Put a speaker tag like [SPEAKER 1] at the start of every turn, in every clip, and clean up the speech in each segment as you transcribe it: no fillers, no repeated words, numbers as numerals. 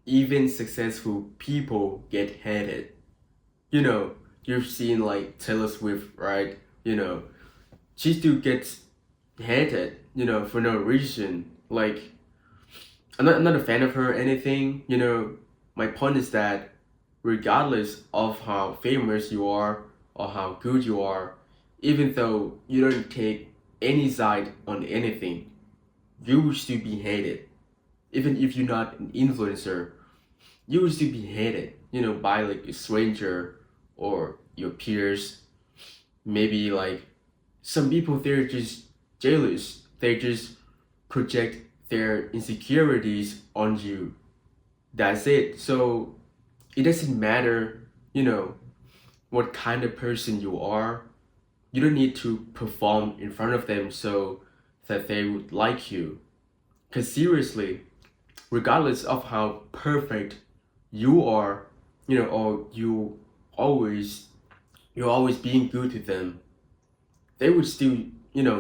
[SPEAKER 1] even successful people get hated. You know, you've seen like Taylor Swift, right? She still gets hated, for no reason. Like, I'm not a fan of her or anything. My point is that regardless of how famous you are or how good you are, even though you don't take any side on anything, you will still be hated. Even if you're not an influencer, you will still be hated, by like a stranger or your peers. Maybe like some people, they're just jealous. They just project their insecurities on you. That's it. So it doesn't matter, what kind of person you are. You don't need to perform in front of them so that they would like you. Because seriously, regardless of how perfect you are, or always you're always being good to them, they would still,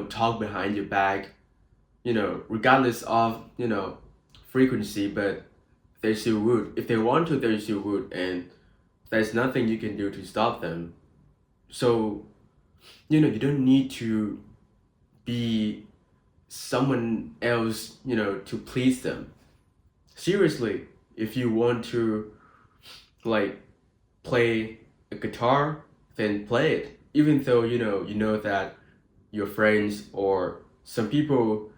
[SPEAKER 1] talk behind your back, regardless of, frequency, but they still would. If they want to, they still would, and there's nothing you can do to stop them. So, you don't need to be someone else, to please them. Seriously, if you want to like play a guitar, then play it. Even though you know that your friends or some people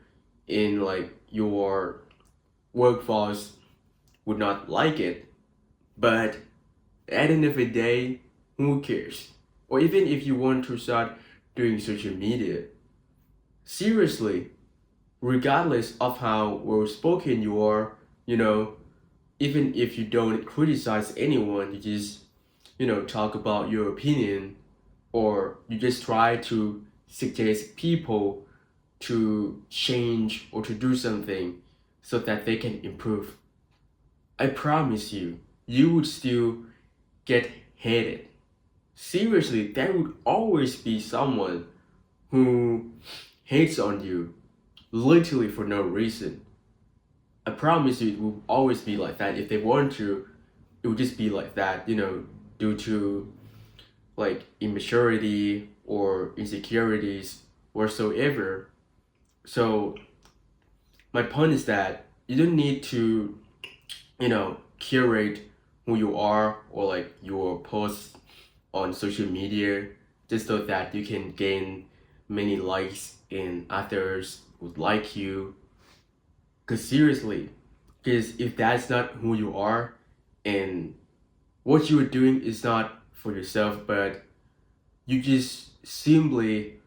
[SPEAKER 1] in like your workforce would not like it, but at the end of the day, who cares? Or even if you want to start doing social media, seriously, regardless of how well spoken you are, you know, even if you don't criticize anyone, you just, talk about your opinion, or you just try to suggest people to change or to do something so that they can improve. I promise you, you would still get hated. Seriously, there would always be someone who hates on you, literally for no reason. I promise you, it will always be like that. If they want to, it would just be like that, due to like immaturity or insecurities whatsoever. So my point is that you don't need to, curate who you are or like your posts on social media just so that you can gain many likes and others would like you. Because seriously, because if that's not who you are and what you are doing is not for yourself, but you just simply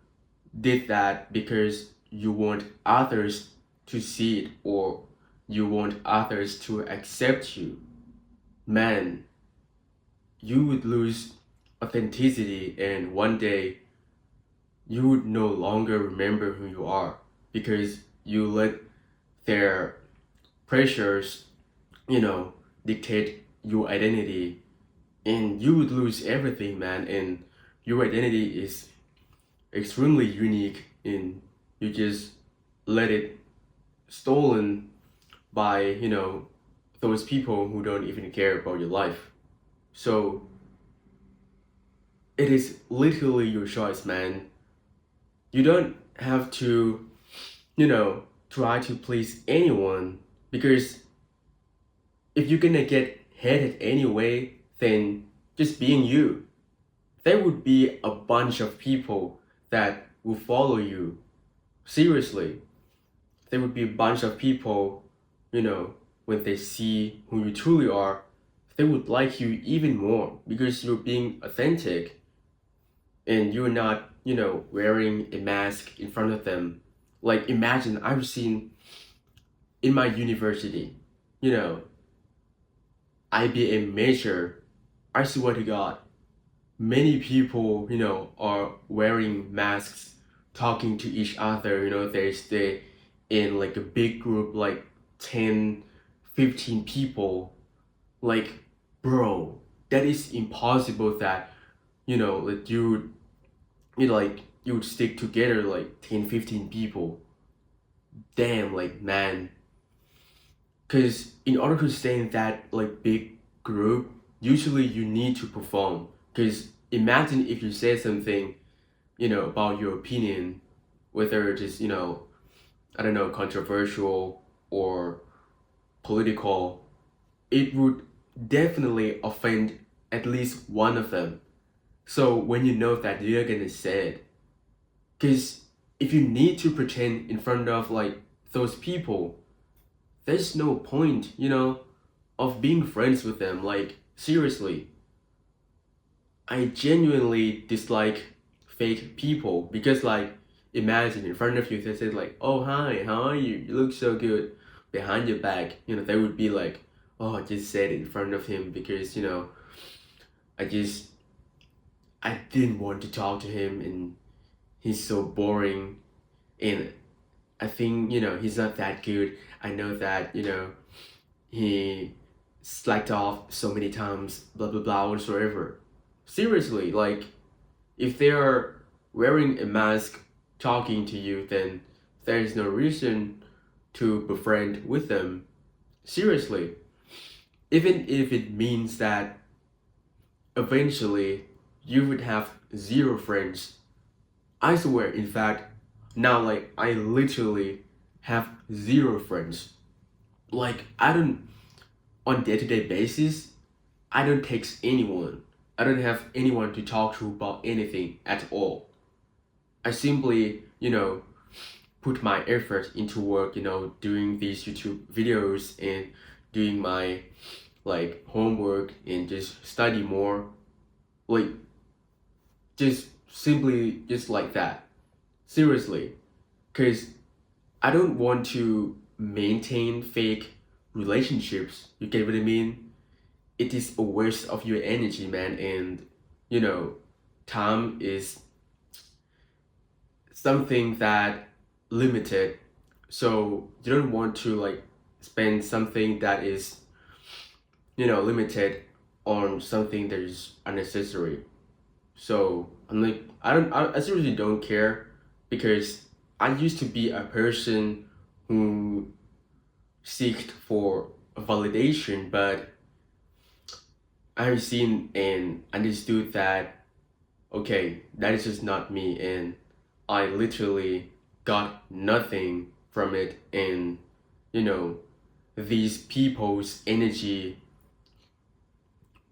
[SPEAKER 1] did that because you want others to see it or you want others to accept you, man, you would lose authenticity, and one day you would no longer remember who you are because you let their pressures, dictate your identity, and you would lose everything, man. And your identity is extremely unique, and you just let it stolen by, those people who don't even care about your life. So it is literally your choice, man. You don't have to, try to please anyone, because if you're gonna get hated anyway, then just being you, there would be a bunch of people that will follow you. Seriously, there would be a bunch of people, when they see who you truly are, they would like you even more because you're being authentic and you're not, wearing a mask in front of them. Like, imagine I've seen in my university, you know, IBA major, I swear to God, many people, are wearing masks, talking to each other, they stay in like a big group, like 10, 15 people. Like, bro, that is impossible that, that you would stick together like 10, 15 people. Damn, like, man, Because in order to stay in that like big group, usually you need to perform. Because imagine if you say something, about your opinion, whether it is, I don't know, controversial or political, it would definitely offend at least one of them. So when you know that you're gonna say it, because if you need to pretend in front of like those people, there's no point, of being friends with them. Like, seriously, I genuinely dislike fake people because, like, imagine in front of you, they say, like, oh, hi, how are you? You look so good. Behind your back, they would be like, oh, I just said it in front of him because, I just, I didn't want to talk to him and he's so boring. And I think, he's not that good. I know that, he slacked off so many times, blah blah blah, whatsoever. Seriously, like if they are wearing a mask talking to you, then there is no reason to befriend with them. Seriously, even if it means that eventually you would have zero friends. I swear, in fact, now like I literally have zero friends. Like I don't on day-to-day basis, I don't text anyone. I don't have anyone to talk to about anything at all. I simply, put my effort into work, doing these YouTube videos and doing my like homework and just study more. Like just simply just like that. Seriously. Cause I don't want to maintain fake relationships. You get what I mean? It is a waste of your energy, man. And you know, time is something that limited. So you don't want to like spend something that is, limited on something that is unnecessary. So I'm like, I seriously don't care because I used to be a person who seeked for validation, but I've seen and understood that okay, that is just not me, and I literally got nothing from it, and you know, these people's energy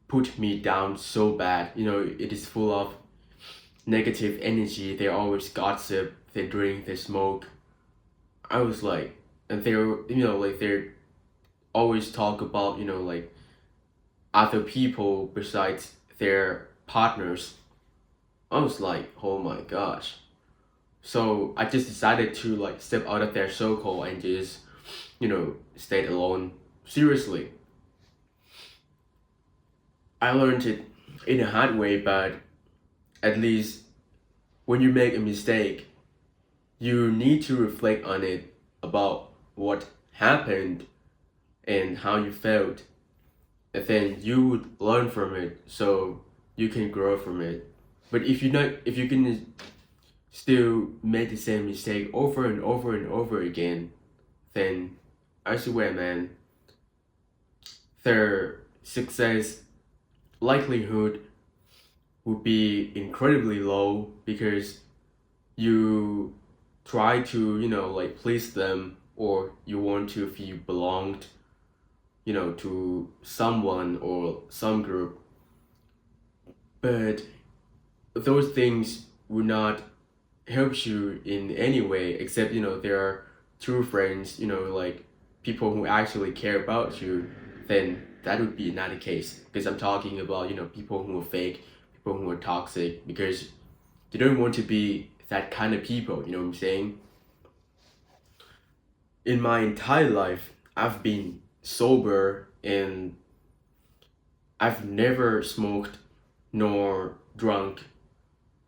[SPEAKER 1] put me down so bad. It is full of negative energy. They always gossip, they drink, they smoke. I was like, and they're always talk about, like other people besides their partners. I was like, oh my gosh. So I just decided to like step out of their circle and just, stay alone. Seriously. I learned it in a hard way, but at least when you make a mistake, you need to reflect on it about what happened and how you felt. And then you would learn from it so you can grow from it. But if you can still make the same mistake over and over and over again, then I swear, man, their success likelihood would be incredibly low because you try to, like please them or you want to feel belonged, to someone or some group. But those things would not help you in any way except, there are true friends, like people who actually care about you, then that would be another case. Because I'm talking about, people who are fake, people who are toxic, because you don't want to be that kind of people, you know what I'm saying? In my entire life, I've been sober and I've never smoked nor drunk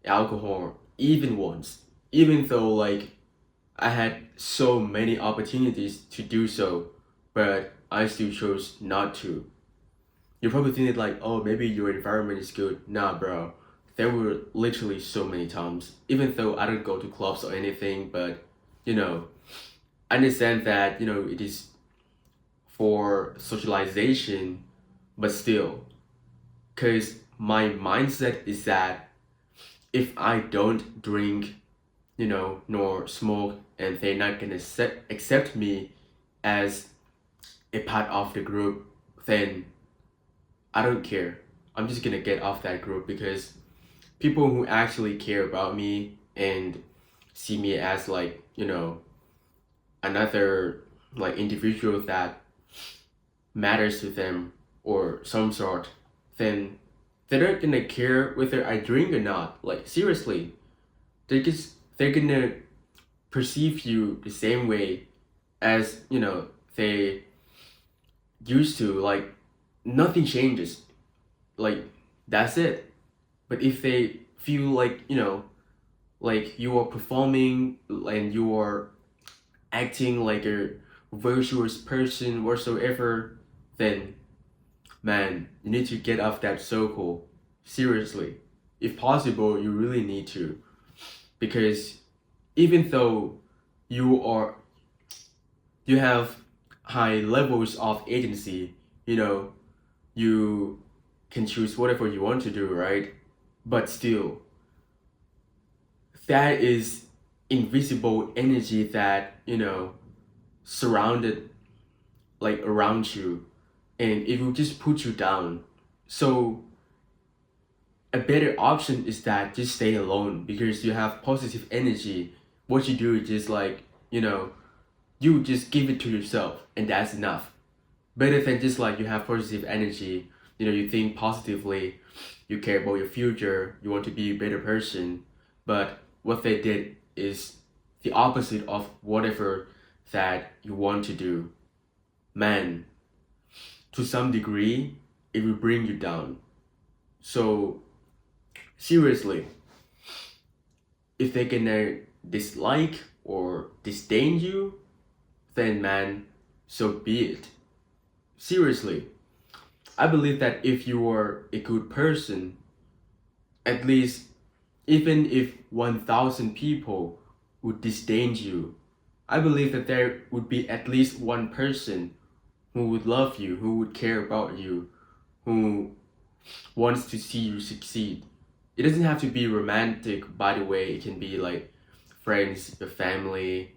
[SPEAKER 1] alcohol even once. Even though like I had so many opportunities to do so, but I still chose not to. You probably think like, oh, maybe your environment is good. Nah, bro. There were literally so many times. Even though I don't go to clubs or anything, but you know, I understand that it is for socialization, but still, because my mindset is that if I don't drink, nor smoke, and they're not gonna accept me as a part of the group, then I don't care. I'm just gonna get off that group because people who actually care about me and see me as like, another like individual that matters to them or some sort, then they're not gonna care whether I drink or not. Like seriously, they're gonna perceive you the same way as they used to. Like nothing changes. Like that's it. But if they feel like like you are performing and you are acting like a virtuous person whatsoever, then man, you need to get off that circle. Seriously. If possible, you really need to. Because even though you are you have high levels of agency, you can choose whatever you want to do, right? But still, that is invisible energy that, surrounded like around you, and it will just put you down. So a better option is that just stay alone because you have positive energy. What you do is just like, you just give it to yourself and that's enough. Better than just like you have positive energy, you think positively, you care about your future, you want to be a better person, but what they did is the opposite of whatever that you want to do. Man, to some degree, it will bring you down. So seriously, if they gonna dislike or disdain you, then man, so be it. Seriously, I believe that if you are a good person, at least even if 1,000 people would disdain you, I believe that there would be at least one person who would love you, who would care about you, who wants to see you succeed. It doesn't have to be romantic, by the way. It can be like friends, your family,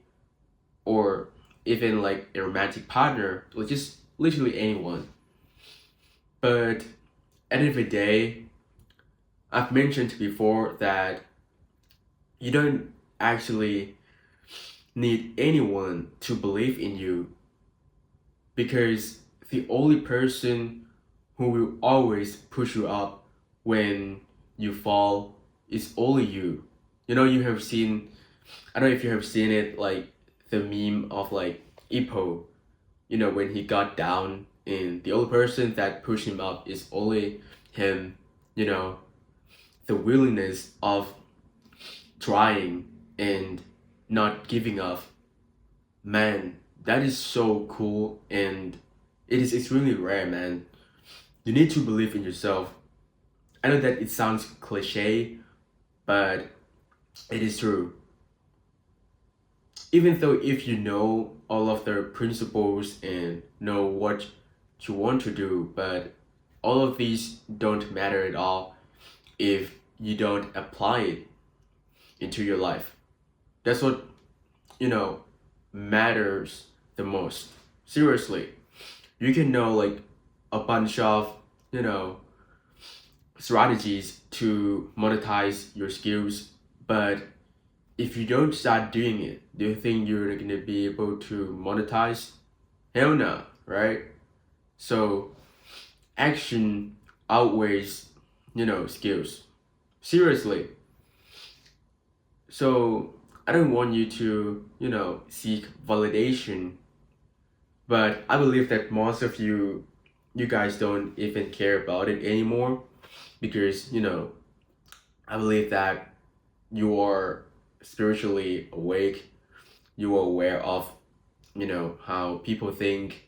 [SPEAKER 1] or even like a romantic partner, or just literally anyone. But at the end of the day, I've mentioned before that you don't actually need anyone to believe in you because the only person who will always push you up when you fall is only you. You have seen, I don't know if you have seen it, like the meme of like Ippo, when he got down and the only person that pushed him up is only him, you know, the willingness of trying and not giving up. Man, that is so cool and it is extremely rare, man. You need to believe in yourself. I know that it sounds cliche, but it is true. Even though if you know all of the principles and know what you want to do, but all of these don't matter at all if you don't apply it into your life. That's what, you know, matters the most. Seriously, you can know like a bunch of, you know, strategies to monetize your skills, but if you don't start doing it, do you think you're gonna be able to monetize? Hell no, right? So action outweighs, skills. Seriously. So I don't want you to, seek validation, but I believe that most of you guys don't even care about it anymore because, I believe that you are spiritually awake, you are aware of, how people think,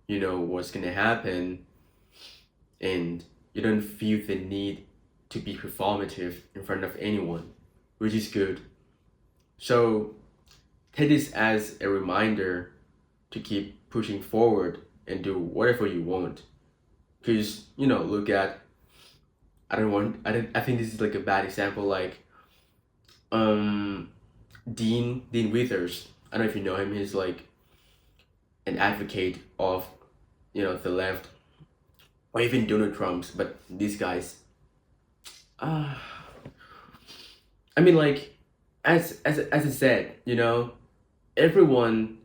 [SPEAKER 1] what's gonna happen, and you don't feel the need to be performative in front of anyone, which is good. So take this as a reminder to keep pushing forward and do whatever you want. Because, look at, I think this is like a bad example, like, um, Dean Withers. I don't know if you know him. He's like an advocate of, the left, or even Donald Trump's, but these guys, uh, I mean, like, as I said, everyone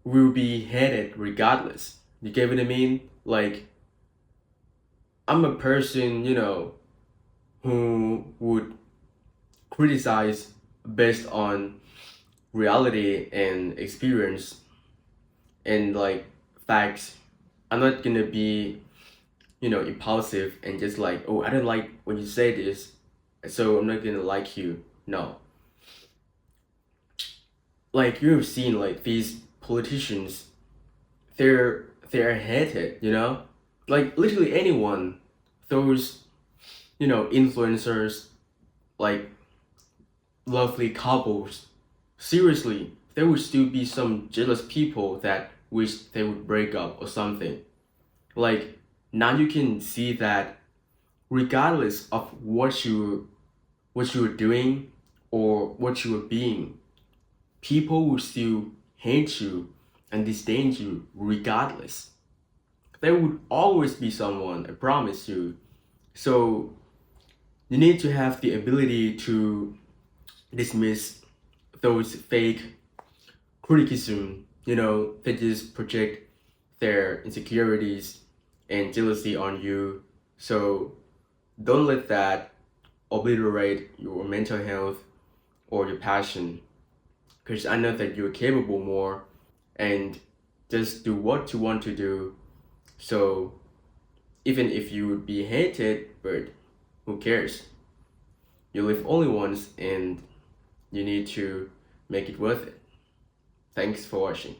[SPEAKER 1] will be hated regardless. You get what I mean? Like, I'm a person, who would criticize based on reality and experience and like facts. I'm not gonna be, impulsive and just like, oh, I don't like when you say this, so I'm not gonna like you. No. Like you've seen like these politicians, they're hated, Like literally anyone, those, influencers, like lovely couples, seriously, there would still be some jealous people that wish they would break up or something. Like now you can see that regardless of what you're doing or what you are being, people will still hate you and disdain you regardless. There would always be someone, I promise you. So you need to have the ability to dismiss those fake criticism, they just project their insecurities and jealousy on you. So don't let that obliterate your mental health or your passion, because I know that you're capable more, and just do what you want to do. So even if you would be hated, but who cares? You live only once and you need to make it worth it. Thanks for watching.